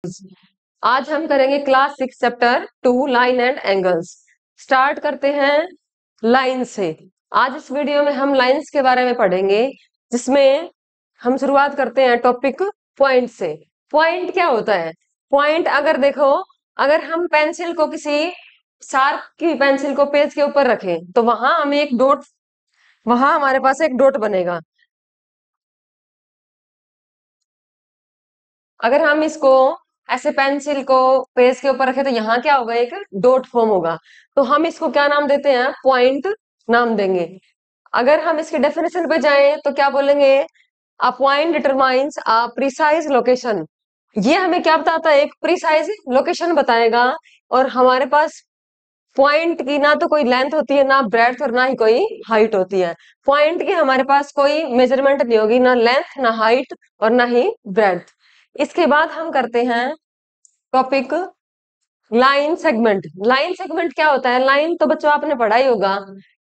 आज हम करेंगे class 6 chapter 2 line and angles. Start करते हैं लाइन से। आज इस वीडियो में हम लाइंस के बारे में पढ़ेंगे, जिसमें हम शुरुआत करते हैं टॉपिक पॉइंट से। पॉइंट क्या होता है? पॉइंट अगर देखो, अगर हम पेंसिल को किसी शार्प की पेंसिल को पेज के ऊपर रखें तो वहां हमें एक डॉट, वहां हमारे पास एक डॉट बनेगा। अगर हम इसको ऐसे पेंसिल को पेज के ऊपर रखें तो यहाँ क्या होगा, एक डॉट फॉर्म होगा। तो हम इसको क्या नाम देते हैं? पॉइंट नाम देंगे। अगर हम इसकी डेफिनेशन पे जाएं तो क्या बोलेंगे? A point determines a precise location. ये हमें क्या बताता है? एक प्रिसाइज लोकेशन बताएगा। और हमारे पास पॉइंट की ना तो कोई लेंथ होती है, ना ब्रेड्थ, और ना ही कोई हाइट होती है। पॉइंट की हमारे पास कोई मेजरमेंट नहीं होगी, ना लेंथ, ना हाइट, और ना ही ब्रेड्थ। इसके बाद हम करते हैं topic line segment. Line segment क्या होता है? लाइन तो बच्चों आपने पढ़ा ही होगा,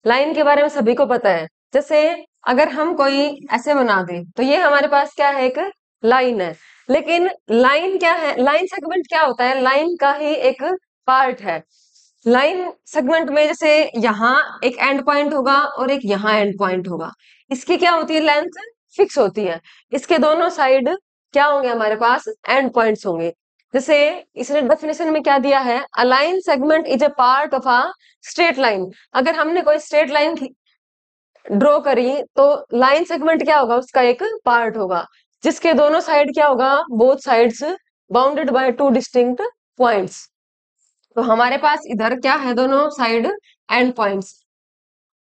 लाइन के बारे में सभी को पता है। जैसे अगर हम कोई ऐसे बना दें तो ये हमारे पास क्या है? एक लाइन है। लेकिन लाइन क्या है? लाइन सेगमेंट क्या होता है? लाइन का ही एक पार्ट है। लाइन सेगमेंट में जैसे यहाँ एक एंड पॉइंट होगा और एक यहाँ एंड पॉइंट होगा। इसकी क्या होती है? लेंथ फिक्स होती है। इसके दोनों साइड क्या होंगे? हमारे पास एंड पॉइंट्स होंगे। जैसे इसने डेफिनेशन में क्या दिया है? अ line segment is a part of a straight line. अगर हमने कोई स्ट्रेट लाइन ड्रॉ करी तो लाइन सेगमेंट क्या होगा? उसका एक पार्ट होगा, जिसके दोनों साइड क्या होगा? Both sides bounded by two distinct points. तो हमारे पास इधर क्या है? दोनों साइड एंड पॉइंट्स।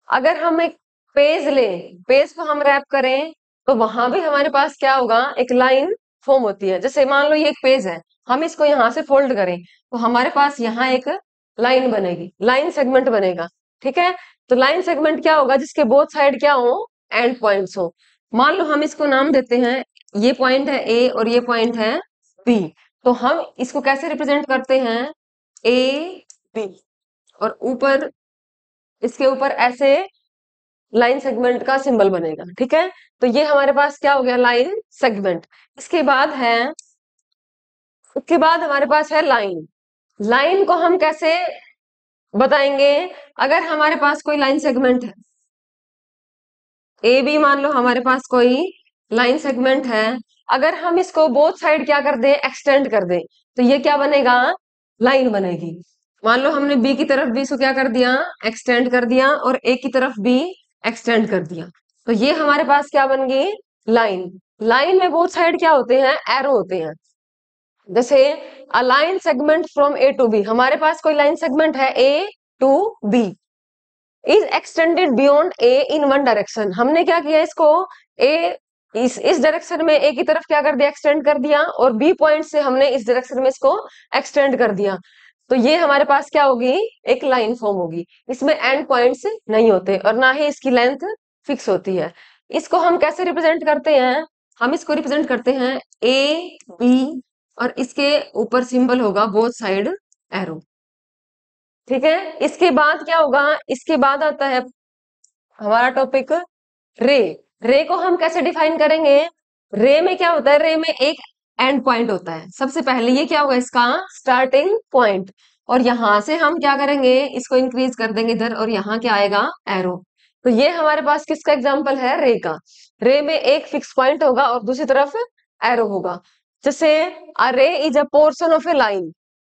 अगर हम एक पेज लें, पेज को हम रैप करें तो वहां भी हमारे पास क्या होगा? एक लाइन फॉर्म होती है। जैसे मान लो ये एक पेज है, हम इसको यहाँ से फोल्ड करें तो हमारे पास यहाँ एक लाइन बनेगी, लाइन सेगमेंट बनेगा। ठीक है? तो लाइन सेगमेंट क्या होगा? जिसके बोथ साइड क्या हो? एंड पॉइंट्स हो। मान लो हम इसको नाम देते हैं, ये पॉइंट है ए और ये पॉइंट है बी। तो हम इसको कैसे रिप्रेजेंट करते हैं? ए बी, और ऊपर, इसके ऊपर ऐसे लाइन सेगमेंट का सिंबल बनेगा। ठीक है? तो ये हमारे पास क्या हो गया? Line segment. इसके बाद है, उसके बाद हमारे पास है लाइन। लाइन को हम कैसे बताएंगे? अगर हमारे पास कोई लाइन सेगमेंट है ए बी, मान लो हमारे पास कोई लाइन सेगमेंट है, अगर हम इसको बोथ साइड क्या कर दें? एक्सटेंड कर दें, तो ये क्या बनेगा? लाइन बनेगी। मान लो हमने बी की तरफ भी इसको क्या कर दिया? एक्सटेंड कर दिया, और ए की तरफ भी एक्सटेंड कर दिया। तो ये हमारे पास क्या बन गई? लाइन। लाइन में बोथ साइड क्या होते हैं? एरो होते हैं। जैसे a line segment from A to B, हमारे पास कोई लाइन सेगमेंट है A to B, is extended beyond A in one direction. हमने क्या किया? इसको ए, इस डायरेक्शन में ए की तरफ क्या कर दिया? एक्सटेंड कर दिया, और बी पॉइंट से हमने इस डायरेक्शन में इसको एक्सटेंड कर दिया। तो ये हमारे पास क्या होगी? एक लाइन फॉर्म होगी। इसमें एंड पॉइंट्स नहीं होते और ना ही इसकी लेंथ फिक्स होती है। इसको हम कैसे रिप्रेजेंट करते हैं? हम इसको रिप्रेजेंट करते हैं ए बी, और इसके ऊपर सिंबल होगा बोथ साइड एरो। ठीक है? इसके बाद क्या होगा? इसके बाद आता है हमारा टॉपिक रे। रे को हम कैसे डिफाइन करेंगे? रे में क्या होता है? रे में एक एंड पॉइंट होता है। सबसे पहले ये क्या होगा? इसका स्टार्टिंग पॉइंट। और यहां से हम क्या करेंगे? इसको इंक्रीज कर देंगे इधर, और यहाँ क्या आएगा? एरो। तो ये हमारे पास किसका एग्जाम्पल है? रे का। रे में एक फिक्स पॉइंट होगा और दूसरी तरफ एरो होगा। जैसे अ रे is a portion of A line.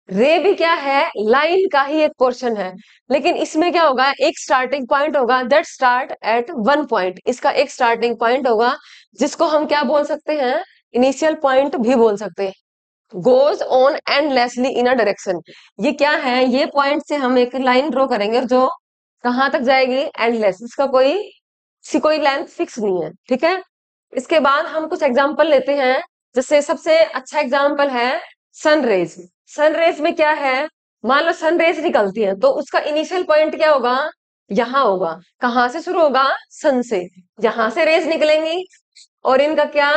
रे भी क्या है? लाइन का ही एक पोर्शन है। लेकिन इसमें क्या होगा? एक स्टार्टिंग पॉइंट होगा, that start at one point. इसका एक स्टार्टिंग पॉइंट होगा, जिसको हम क्या बोल सकते हैं? इनिशियल पॉइंट भी बोल सकते हैं। Goes on endlessly in a direction. ये क्या है? ये पॉइंट से हम एक लाइन ड्रॉ करेंगे और जो कहां तक जाएगी? एंडलेस। इसका कोई, इसकी कोई लेंथ फिक्स नहीं है। ठीक है? इसके बाद हम कुछ एग्जाम्पल लेते हैं। जैसे सबसे अच्छा एग्जाम्पल है सनरेज। सनरेज में क्या है? मान लो सनरेज निकलती है तो उसका इनिशियल पॉइंट क्या होगा? यहाँ होगा। कहाँ से शुरू होगा? सन से। यहाँ से रेज निकलेंगी, और इनका क्या,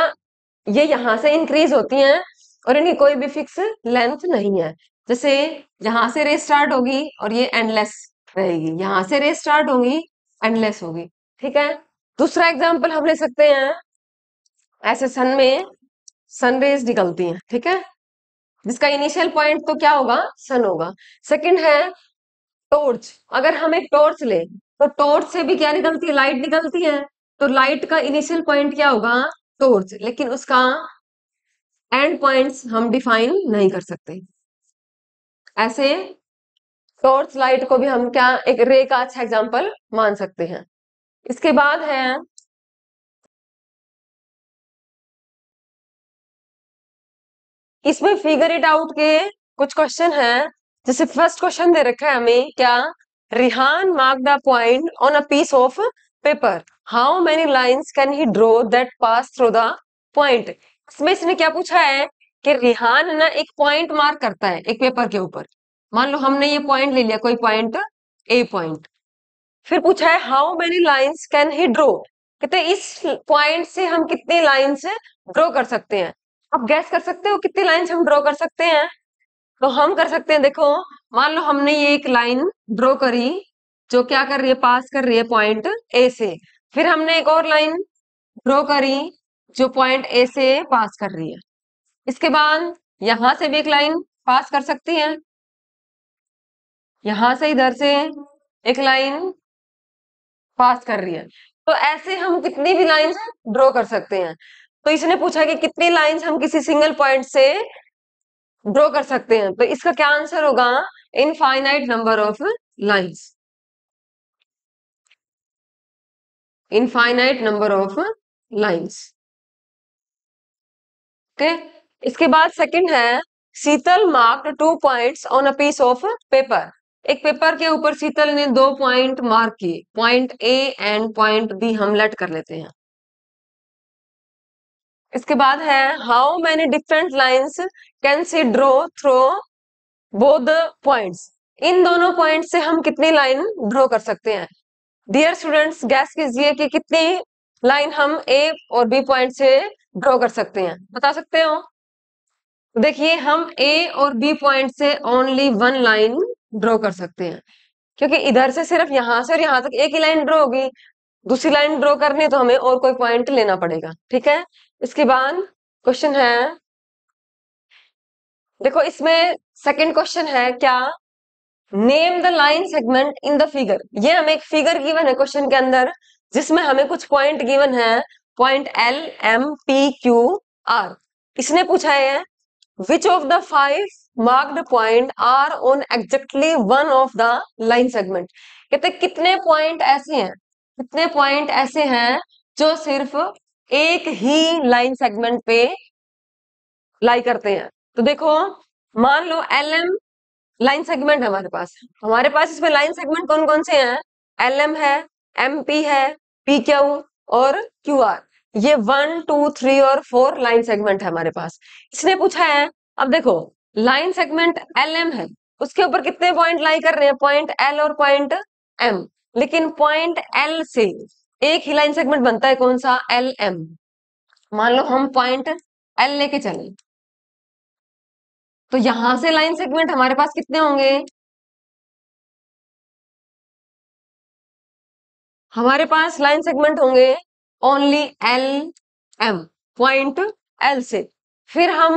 ये यहाँ से इंक्रीज होती हैं, और इनकी कोई भी फिक्स लेंथ नहीं है। जैसे यहाँ से रेज स्टार्ट होगी और ये एंडलेस रहेगी, यहाँ से रेज स्टार्ट होगी, एंडलेस होगी। ठीक है? दूसरा एग्जाम्पल हम ले सकते हैं, ऐसे सन में सनरेज निकलती हैं। ठीक है? जिसका इनिशियल पॉइंट तो क्या होगा, सन होगा। सेकंड है टॉर्च। अगर हम एक टॉर्च ले तो टॉर्च से भी क्या निकलती है, लाइट निकलती है। तो लाइट का इनिशियल पॉइंट क्या होगा, टॉर्च, लेकिन उसका एंड पॉइंट्स हम डिफाइन नहीं कर सकते। ऐसे टॉर्च लाइट को भी हम क्या एक रे का अच्छा एग्जांपल मान सकते हैं। इसके बाद है, इसमें फिगर इट आउट के कुछ क्वेश्चन हैं। जैसे फर्स्ट क्वेश्चन दे रखा है हमें क्या, Rihan mark the point on a piece of paper, how many lines can he draw that pass through the point. इसमें इसने क्या पूछा है कि रिहान ना एक पॉइंट मार्क करता है एक पेपर के ऊपर। मान लो हमने ये पॉइंट ले लिया, कोई पॉइंट ए पॉइंट, फिर पूछा है how many lines can he draw, कहते हैं इस पॉइंट से हम कितनी लाइंस ड्रॉ कर सकते हैं। आप गैस कर सकते हो कितनी लाइंस हम ड्रॉ कर सकते हैं। तो हम कर सकते हैं, देखो मान लो हमने ये एक लाइन ड्रॉ करी जो क्या कर रही है, पास कर रही है पॉइंट ए से। फिर हमने एक और लाइन ड्रॉ करी जो पॉइंट ए से पास कर रही है। इसके बाद यहां से भी एक लाइन पास कर सकती है, यहां से इधर से एक लाइन पास कर रही है। तो ऐसे हम कितनी भी लाइंस ड्रॉ कर सकते हैं। तो इसने पूछा कि कितनी लाइंस हम किसी सिंगल पॉइंट से ड्रॉ कर सकते हैं, तो इसका क्या आंसर होगा, infinite number of lines, infinite number of lines. Okay. इसके बाद सेकंड है, Sheetal marked 2 points on a piece of paper. एक पेपर के ऊपर शीतल ने 2 पॉइंट मार्क किए, point A and point B हम लेट कर लेते हैं। इसके बाद है, how many different lines can she draw through both the points. इन दोनों पॉइंट से हम कितनी लाइन ड्रॉ कर सकते हैं। डियर स्टूडेंट्स गैस कीजिए कि कितनी लाइन हम ए और बी पॉइंट से ड्रॉ कर सकते हैं, बता सकते हो। तो देखिए हम ए और बी पॉइंट से ओनली वन लाइन ड्रॉ कर सकते हैं, क्योंकि इधर से सिर्फ यहां से और यहां तक एक ही लाइन ड्रॉ होगी। दूसरी लाइन ड्रॉ करनी है तो हमें और कोई पॉइंट लेना पड़ेगा, ठीक है। इसके बाद क्वेश्चन है, देखो इसमें सेकंड क्वेश्चन है क्या, name the line segment in the figure. ये हमें एक फिगर गिवन है क्वेश्चन के अंदर, जिसमें हमें कुछ पॉइंट गिवन है, point L M P Q R. इसने पूछा है which of the 5 marked point are on exactly one of the line segment. कहते कितने पॉइंट ऐसे हैं, कितने पॉइंट ऐसे हैं जो सिर्फ एक ही लाइन सेगमेंट पे लाई करते हैं। तो देखो मान लो एल एम लाइन सेगमेंट है हमारे पास इसमें लाइन सेगमेंट कौन कौन से हैं, एल एम है, एम पी है, पी क्यू और क्यू आर। ये 1 2 3 और 4 लाइन सेगमेंट है हमारे पास। इसने पूछा है, अब देखो लाइन सेगमेंट एल एम है, उसके ऊपर कितने पॉइंट लाई कर रहे हैं, पॉइंट एल और पॉइंट एम। लेकिन पॉइंट एल से एक ही लाइन सेगमेंट बनता है, कौन सा, एल एम। मान लो हम पॉइंट एल लेके चले, तो यहां से लाइन सेगमेंट हमारे पास कितने होंगे, हमारे पास लाइन सेगमेंट होंगे only L M, point L से। फिर हम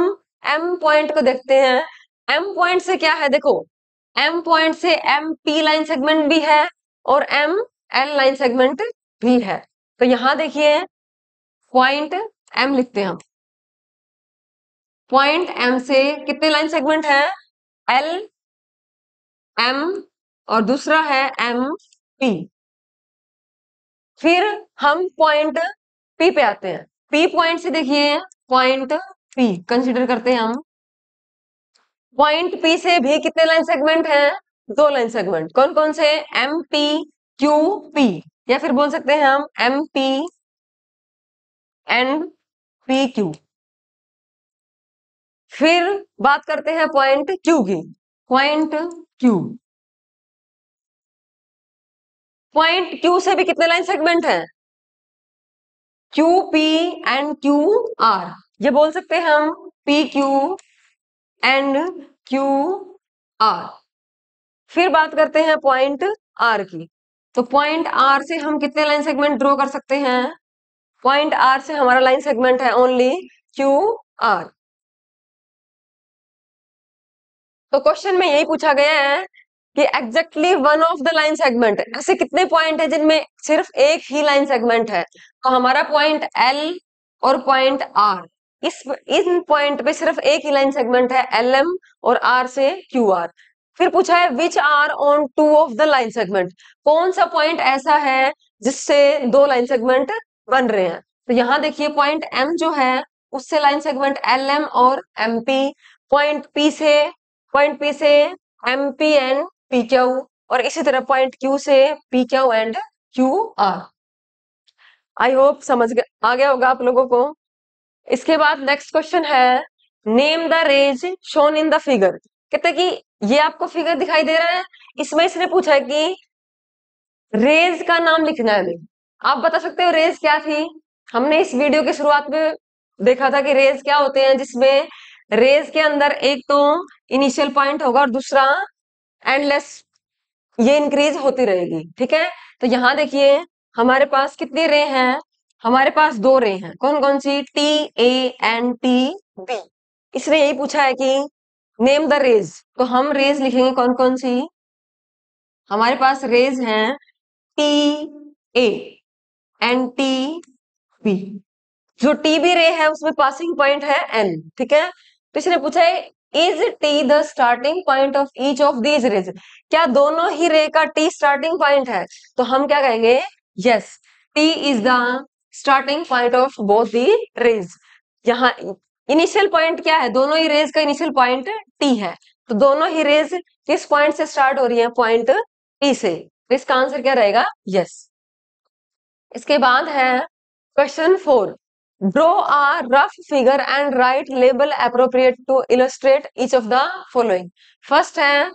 एम पॉइंट को देखते हैं, एम पॉइंट से क्या है, देखो एम पॉइंट से एम पी लाइन सेगमेंट भी है और एम एल लाइन सेगमेंट भी है। तो यहां देखिए पॉइंट एम लिखते हैं हम, पॉइंट एम से कितने लाइन सेगमेंट है, एल एम और दूसरा है एम पी। फिर हम पॉइंट पी पे आते हैं, पी पॉइंट से देखिए पॉइंट पी कंसीडर करते हैं हम। पॉइंट पी से भी कितने लाइन सेगमेंट हैं, 2 लाइन सेगमेंट, कौन कौन से, एम पी क्यू पी, या फिर बोल सकते हैं हम M P and P Q. फिर बात करते हैं पॉइंट क्यू की, पॉइंट क्यू, पॉइंट क्यू से भी कितने लाइन सेगमेंट हैं, Q P and Q R, ये बोल सकते हैं हम P Q and Q R. फिर बात करते हैं पॉइंट आर की, तो पॉइंट आर से हम कितने लाइन सेगमेंट ड्रॉ कर सकते हैं, पॉइंट आर से हमारा लाइन सेगमेंट है ओनली क्यू आर। तो क्वेश्चन में यही पूछा गया है कि exactly one of the line segment, ऐसे कितने पॉइंट है जिनमें सिर्फ एक ही लाइन सेगमेंट है। तो हमारा पॉइंट एल और पॉइंट आर, इस इन पॉइंट पे सिर्फ एक ही लाइन सेगमेंट है, एल एम और आर से क्यू आर। फिर पूछा है which are on two of the line segment, कौन सा पॉइंट ऐसा है जिससे दो लाइन सेगमेंट बन रहे हैं। तो यहाँ देखिए पॉइंट एम जो है उससे लाइन सेगमेंट एल एम और एम पी, पॉइंट पी से M P and P Q, और इसी तरह पॉइंट क्यू से P Q and Q R. I hope समझ आ गया होगा आप लोगों को। इसके बाद नेक्स्ट क्वेश्चन है name the rays shown in the figure. कहते हैं कि ये आपको फिगर दिखाई दे रहा है, इसमें इसने पूछा है कि रेज का नाम लिखना है हमें। आप बता सकते हो रेज क्या थी। हमने इस वीडियो की शुरुआत में देखा था कि रेज क्या होते हैं, जिसमें रेज के अंदर एक तो इनिशियल पॉइंट होगा और दूसरा एंडलेस, ये इंक्रीज होती रहेगी। ठीक है, तो यहाँ देखिए हमारे पास कितनी रे हैं, हमारे पास दो रे हैं। कौन कौन सी, T A and T B. इसने यही पूछा है कि नेम द रेज, तो हम रेज लिखेंगे कौन कौन सी। हमारे पास रेज हैं T A and T B. जो टी बी रे है उसमें पासिंग पॉइंट है एन। ठीक है, तो इसने पूछा है is T the starting point of each of these raise, क्या दोनों ही रे का टी स्टार्टिंग पॉइंट है। तो हम क्या कहेंगे, yes T is the starting point of both the rays. यहाँ इनिशियल पॉइंट क्या है, दोनों ही रेज का इनिशियल पॉइंट टी है, तो दोनों ही रेज किस पॉइंट से स्टार्ट हो रही है, पॉइंट टी से। तो इसका आंसर क्या रहेगा, यस। इसके बाद है question 4, draw a rough figure and write label appropriate to illustrate each of the following. First है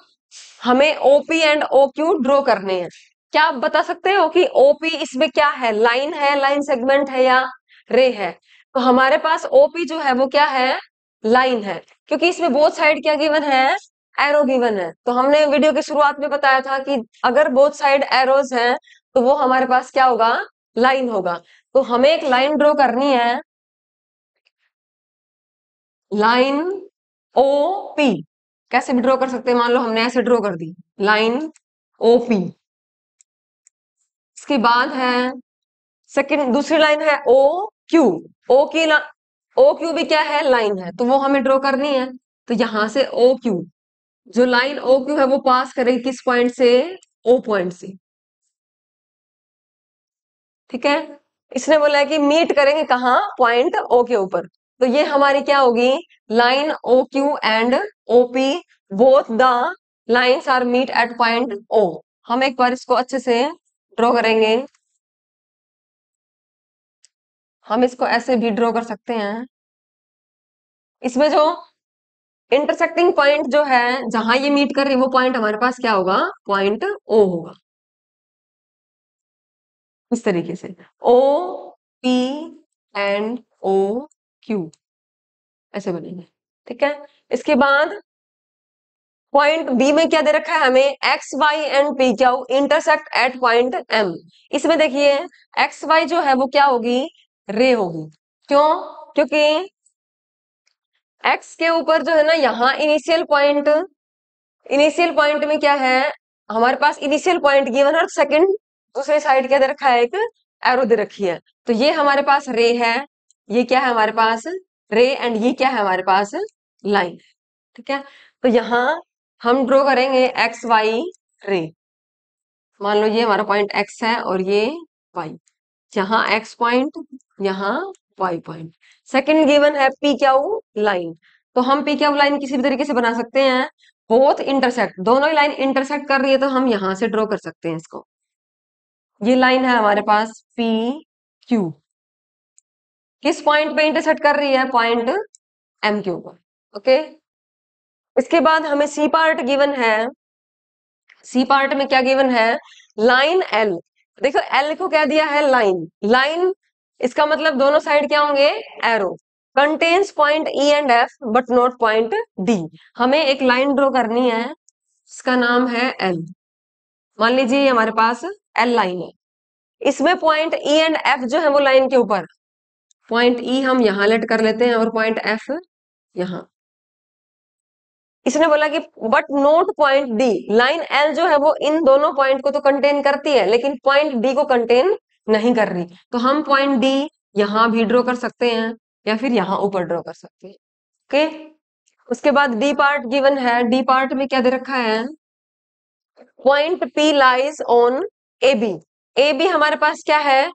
हमें ओपी एंड ओक्यू ड्रॉ करने हैं। क्या आप बता सकते हो कि ओपी इसमें क्या है, लाइन है, लाइन सेगमेंट है या रे है। तो हमारे पास ओपी जो है वो क्या है, लाइन है, क्योंकि इसमें बोथ साइड क्या गिवन है, एरो गिवन है। तो हमने वीडियो की शुरुआत में बताया था कि अगर बोथ साइड एरोज हैं तो वो हमारे पास क्या होगा, लाइन होगा। तो हमें एक लाइन ड्रॉ करनी है, लाइन ओ पी। कैसे भी ड्रॉ कर सकते हैं, मान लो हमने ऐसे ड्रॉ कर दी लाइन ओ पी। इसके बाद है सेकंड, दूसरी लाइन है ओ क्यू। ओ की ओ क्यू भी क्या है, लाइन है, तो वो हमें ड्रॉ करनी है। तो यहां से ओ क्यू, जो लाइन ओ क्यू है वो पास करेगी किस पॉइंट से, ओ पॉइंट से। ठीक है, इसने बोला है कि मीट करेंगे कहाँ, पॉइंट ओ के ऊपर। तो ये हमारी क्या होगी, line O Q and O P both the lines are meet at point O. हम एक बार इसको अच्छे से ड्रॉ करेंगे, हम इसको ऐसे भी ड्रॉ कर सकते हैं। इसमें जो इंटरसेक्टिंग पॉइंट जो है जहां ये मीट कर रही है वो पॉइंट हमारे पास क्या होगा, पॉइंट ओ होगा। इस तरीके से O P and O Q ऐसे बनेंगे। ठीक है, इसके बाद पॉइंट बी में क्या दे रखा है हमें, X Y and P Q intersect at point M. इसमें देखिए एक्स वाई जो है वो क्या होगी, रे होगी। क्यों, क्योंकि एक्स के ऊपर जो है ना यहाँ इनिशियल पॉइंट में क्या है, हमारे पास इनिशियल पॉइंट गिवन और सेकंड दूसरे साइड क्या दे रखा है, एक एरो दे रखी है। तो ये हमारे पास रे है, ये क्या है हमारे पास रे, एंड ये क्या है हमारे पास लाइन। ठीक है, तो यहाँ हम ड्रॉ करेंगे एक्स वाई रे। मान लो ये हमारा पॉइंट एक्स है और ये वाई, यहाँ एक्स पॉइंट, यहाँ वाई पॉइंट। सेकंड गिवन है पी क्यू लाइन। तो हम पी क्यू लाइन किसी भी तरीके से बना सकते हैं, बोथ इंटरसेक्ट, दोनों ही लाइन इंटरसेक्ट कर रही है, तो हम यहां से ड्रॉ कर सकते हैं इसको। ये लाइन है हमारे पास पी क्यू, किस पॉइंट पे इंटरसेक्ट कर रही है, पॉइंट एम क्यू पर। ओके, इसके बाद हमें सी पार्ट गिवन है। सी पार्ट में क्या गिवन है, लाइन एल। देखो एल को क्या दिया है, लाइन, लाइन इसका मतलब दोनों साइड क्या होंगे, arrow. Contains point E and F but not point D. हमें एक लाइन ड्रॉ करनी है, इसका नाम है एल। मान लीजिए ये हमारे पास एल लाइन है, इसमें पॉइंट ई एंड एफ जो है वो लाइन के ऊपर, पॉइंट ई हम यहां लेट कर लेते हैं और पॉइंट एफ यहां। इसने बोला कि but note point D, line L जो है वो इन दोनों पॉइंट को तो कंटेन करती है लेकिन पॉइंट डी को कंटेन नहीं कर रही। तो हम पॉइंट डी यहां भी ड्रॉ कर सकते हैं या फिर यहां ऊपर ड्रॉ कर सकते हैं। ओके, उसके बाद डी पार्ट गिवन है। डी पार्ट में क्या दे रखा है, point P lies on A B. A B हमारे पास क्या है,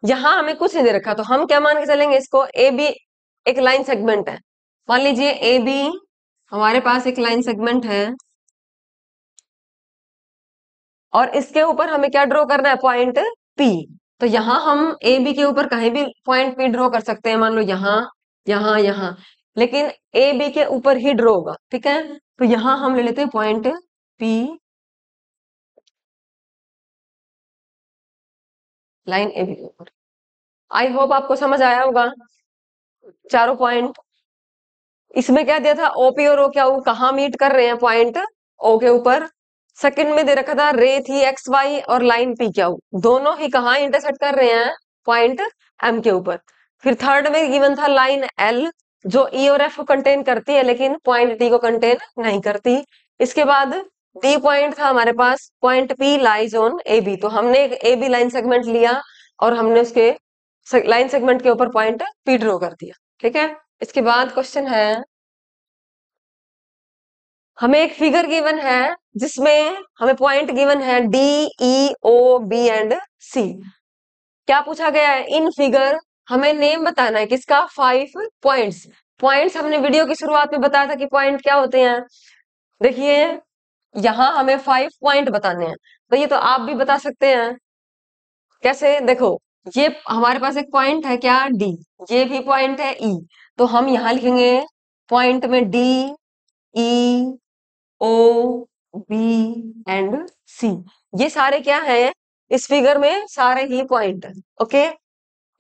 यहां हमें कुछ नहीं दे रखा, तो हम क्या मान के चलेंगे इसको, ए बी एक लाइन सेगमेंट है। मान लीजिए ए बी हमारे पास एक लाइन सेगमेंट है और इसके ऊपर हमें क्या ड्रॉ करना है, पॉइंट पी। तो यहां हम ए बी के ऊपर कहीं भी पॉइंट पी ड्रॉ कर सकते हैं, मान लो यहां, यहां, यहां, लेकिन ए बी के ऊपर ही ड्रॉ होगा। ठीक है, तो यहां हम ले लेते हैं point P, line A B के ऊपर। आई होप आपको समझ आया होगा चारों पॉइंट। इसमें क्या दिया था, ओपी और ओ क्या वो कहाँ मीट कर रहे हैं, पॉइंट ओ के ऊपर। सेकंड में दे रखा था रे थी एक्स वाई और लाइन पी क्या दोनों ही कहाँ इंटरसेक्ट कर रहे हैं, पॉइंट एम के ऊपर। फिर थर्ड में गिवन था लाइन एल जो ई और एफ को कंटेन करती है लेकिन पॉइंट डी को कंटेन नहीं करती। इसके बाद डी पॉइंट था हमारे पास, point P lies on A B. तो हमने एक ए बी लाइन सेगमेंट लिया और हमने उसके लाइन सेगमेंट के ऊपर पॉइंट पी ड्रॉ कर दिया। ठीक है, इसके बाद क्वेश्चन है, हमें एक फिगर गिवन है जिसमें हमें पॉइंट गिवन है D E O B and सी। क्या पूछा गया है, इन फिगर हमें नेम बताना है किसका, 5 पॉइंट्स। पॉइंट्स हमने वीडियो की शुरुआत में बताया था कि पॉइंट क्या होते हैं। देखिए यहाँ हमें 5 पॉइंट बताने हैं, तो ये तो आप भी बता सकते हैं। कैसे, देखो ये हमारे पास एक पॉइंट है क्या, डी, ये भी पॉइंट है ई। तो हम यहाँ लिखेंगे पॉइंट में D E O B and C, ये सारे क्या है इस फिगर में, सारे ही पॉइंट है। ओके,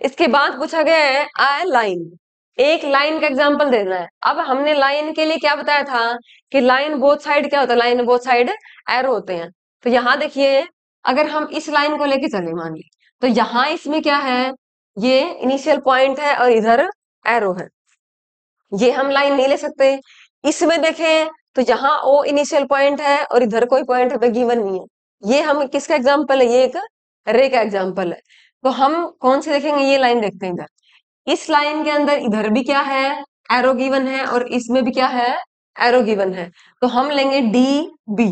इसके बाद पूछा गया है आ लाइन, एक लाइन का एग्जांपल देना है। अब हमने लाइन के लिए क्या बताया था कि लाइन बोथ साइड क्या होता है, लाइन बोथ साइड एरो होते हैं। तो यहाँ देखिए अगर हम इस लाइन को लेके चले मान ली, तो यहाँ इसमें क्या है, ये इनिशियल पॉइंट है और इधर एरो है, ये हम लाइन नहीं ले सकते। इसमें देखें तो यहाँ ओ इनिशियल पॉइंट है और इधर कोई पॉइंट हमें गिवन नहीं है। ये हम किसका एग्जांपल है, ये एक रे का एग्जांपल है। तो हम कौन से देखेंगे, ये लाइन देखते हैं इधर। इस लाइन के अंदर इधर भी क्या है, एरो गिवन है और इसमें भी क्या है, एरो गिवन है। तो हम लेंगे डी बी,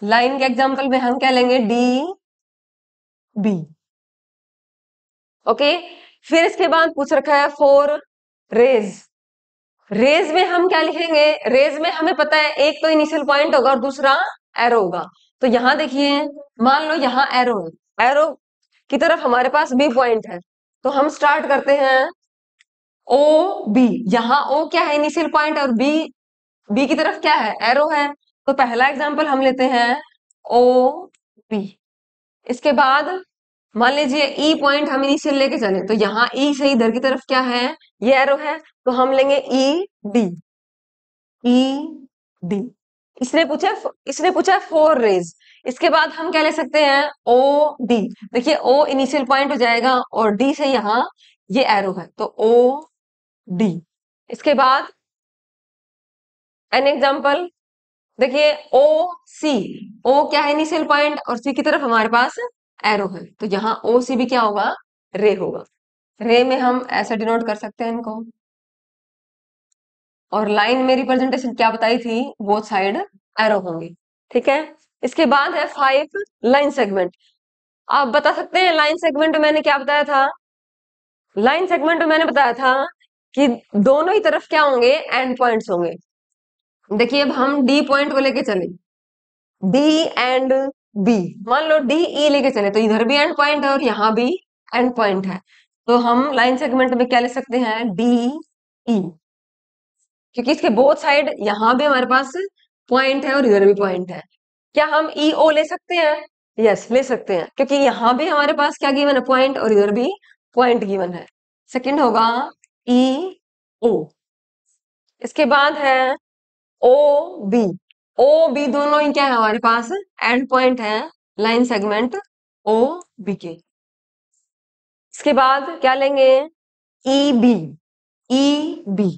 लाइन के एग्जांपल में हम क्या लेंगे, डी बी। ओके, फिर इसके बाद पूछ रखा है फॉर रेज। रेज में हम क्या लिखेंगे, रेज में हमें पता है एक तो इनिशियल पॉइंट होगा और दूसरा एरो होगा। तो यहां देखिए मान लो यहाँ एरो है, एरो की तरफ हमारे पास बी पॉइंट है। तो हम स्टार्ट करते हैं ओ बी, यहाँ ओ क्या है, इनिशियल पॉइंट, और बी, बी की तरफ क्या है, एरो है। तो पहला एग्जांपल हम लेते हैं ओ बी। इसके बाद मान लीजिए ई पॉइंट हम इनिशियल लेके चले, तो यहाँ ई से इधर की तरफ क्या है, ये एरो है। तो हम लेंगे ई डी, ई डी। इसने पूछा फोर रेज। इसके बाद हम क्या ले सकते हैं, ओ डी। देखिए ओ इनिशियल पॉइंट हो जाएगा और डी से यहाँ ये एरो है, तो ओ डी। इसके बाद एन एग्जांपल, देखिए ओ सी, ओ क्या है इनिशियल पॉइंट और सी की तरफ हमारे पास एरो है। तो यहाँ ओ सी भी क्या होगा, रे होगा। रे में हम ऐसे डिनोट कर सकते हैं इनको। और लाइन में रिप्रेजेंटेशन क्या बताई थी, बोथ साइड एरो होंगे। ठीक है, इसके बाद है 5 लाइन सेगमेंट। आप बता सकते हैं लाइन सेगमेंट में मैंने क्या बताया था, लाइन सेगमेंट में मैंने बताया था कि दोनों ही तरफ क्या होंगे, एंड पॉइंट्स होंगे। देखिए अब हम डी पॉइंट को लेके चले, डी एंड बी, मान लो डी ई लेके चले, तो इधर भी एंड पॉइंट है और यहाँ भी एंड पॉइंट है। तो हम लाइन सेगमेंट में क्या ले सकते हैं, डी ई, क्योंकि इसके बोथ साइड यहाँ भी हमारे पास पॉइंट है और इधर भी पॉइंट है। क्या हम ई ओ ले सकते हैं, यस ले सकते हैं, क्योंकि यहाँ भी हमारे पास क्या गिवन है, पॉइंट, और इधर भी पॉइंट गिवन है। सेकंड होगा ई ओ। इसके बाद है ओ बी, ओ बी दोनों ही क्या है हमारे पास, एंड पॉइंट है लाइन सेगमेंट ओ बी के। इसके बाद क्या लेंगे, ई बी, ई बी।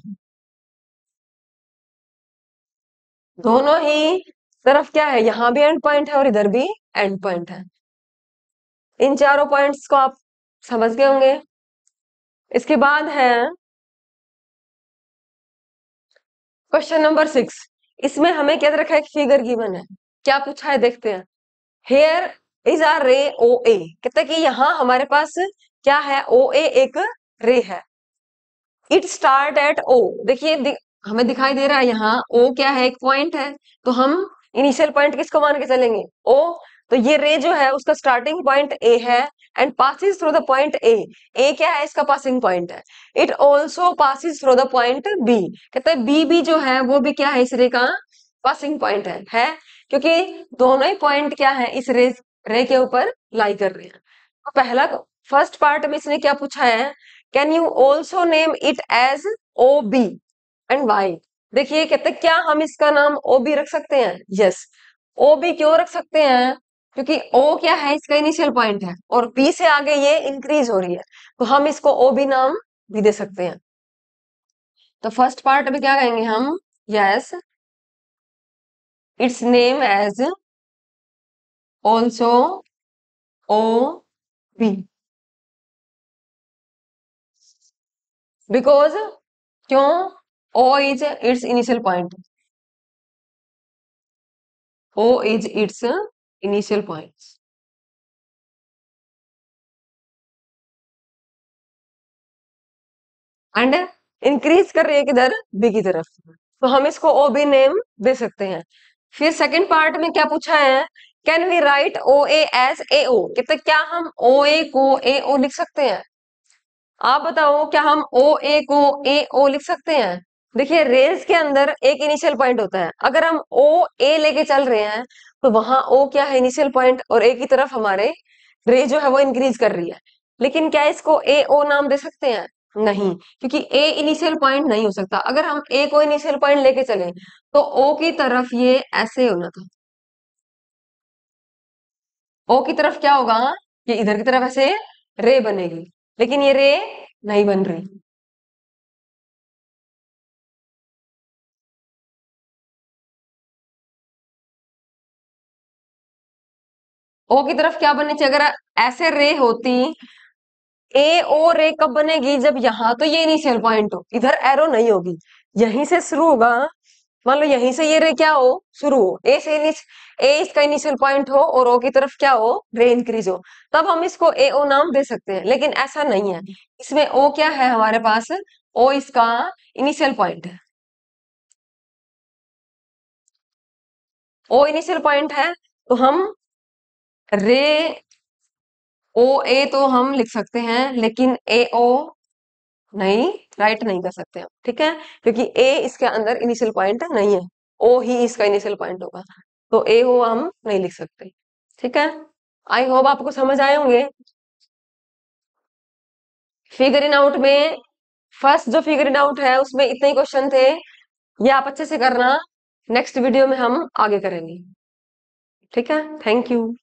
दोनों ही तरफ क्या है, यहां भी एंड पॉइंट है और इधर भी एंड पॉइंट है। इन चारों पॉइंट्स को आप समझ गए होंगे। इसके बाद है क्वेश्चन नंबर 6। इसमें हमें क्या दे रखा है, एक फिगर गिवन है। क्या पूछा है देखते हैं। हेयर इज आर रे ओ ए, कहते हैं कि यहाँ हमारे पास क्या है, ओ ए एक रे है। इट स्टार्ट एट ओ, देखिए हमें दिखाई दे रहा है यहाँ ओ क्या है, एक पॉइंट है। तो हम इनिशियल पॉइंट किसको मान के चलेंगे, ओ। तो ये रे जो है उसका स्टार्टिंग पॉइंट ए है and passes through the point A. A क्या है, इसका पासिंग पॉइंट है। It also passes through the point B, कहते हैं बी भी जो है वो भी क्या है, इस रे का पासिंग पॉइंट है क्योंकि दोनों ही पॉइंट क्या है, इस रे के ऊपर लाई कर रहे हैं। तो पहला फर्स्ट पार्ट में इसने क्या पूछा है, can you also name it as O B and Y. देखिए कहते हैं क्या हम इसका नाम ओ बी रख सकते हैं, यस। ओ बी क्यों रख सकते हैं, क्योंकि ओ क्या है, इसका इनिशियल पॉइंट है और बी से आगे ये इंक्रीज हो रही है, तो हम इसको ओ बी नाम भी दे सकते हैं। तो फर्स्ट पार्ट में क्या कहेंगे हम, yes its name as also O B, because क्यों, O is its initial point, O is its initial points and increase कर रही है किधर, बी की तरफ। तो हम इसको ओ बी नेम दे सकते हैं। फिर सेकंड पार्ट में क्या पूछा है, can we write O A as A O, कहते क्या हम ओ ए को ए ओ लिख सकते हैं। आप बताओ क्या हम ओ ए को ए ओ लिख सकते हैं। देखिए रेज के अंदर एक इनिशियल पॉइंट होता है, अगर हम ओ ए लेके चल रहे हैं तो वहां ओ क्या है, इनिशियल पॉइंट, और ए की तरफ हमारे रे जो है वो इंक्रीज कर रही है। लेकिन क्या इसको ए ओ नाम दे सकते हैं, नहीं, क्योंकि ए इनिशियल पॉइंट नहीं हो सकता। अगर हम ए को इनिशियल पॉइंट लेके चले तो ओ की तरफ ये ऐसे होना था, ओ की तरफ क्या होगा, ये इधर की तरफ ऐसे रे बनेगी, लेकिन ये रे नहीं बन रही। ओ की तरफ क्या बननी चाहिए, अगर ऐसे रे होती, ए ओ रे कब बनेगी, जब यहाँ तो ये इनिशियल पॉइंट हो, इधर एरो नहीं होगी, यहीं से शुरू होगा। मान लो यहीं से ये रे क्या हो, शुरू हो, ए से ए इसका इनिशियल पॉइंट हो और ओ की तरफ क्या हो, रे इंक्रीज हो, तब हम इसको ए ओ नाम दे सकते हैं। लेकिन ऐसा नहीं है, इसमें ओ क्या है हमारे पास, ओ इसका इनिशियल पॉइंट है, ओ इनिशियल पॉइंट है। तो हम रे ओ ए तो हम लिख सकते हैं, लेकिन ए ओ नहीं, राइट नहीं कर सकते हम, ठीक है, क्योंकि ए इसके अंदर इनिशियल पॉइंट नहीं है, ओ ही इसका इनिशियल पॉइंट होगा। तो ए ओ हम नहीं लिख सकते, ठीक है। आई होप आपको समझ आए होंगे। फिगर इन आउट में फर्स्ट जो फिगर इन आउट है उसमें इतने ही क्वेश्चन थे, ये आप अच्छे से करना। नेक्स्ट वीडियो में हम आगे करेंगे, ठीक है। Thank you.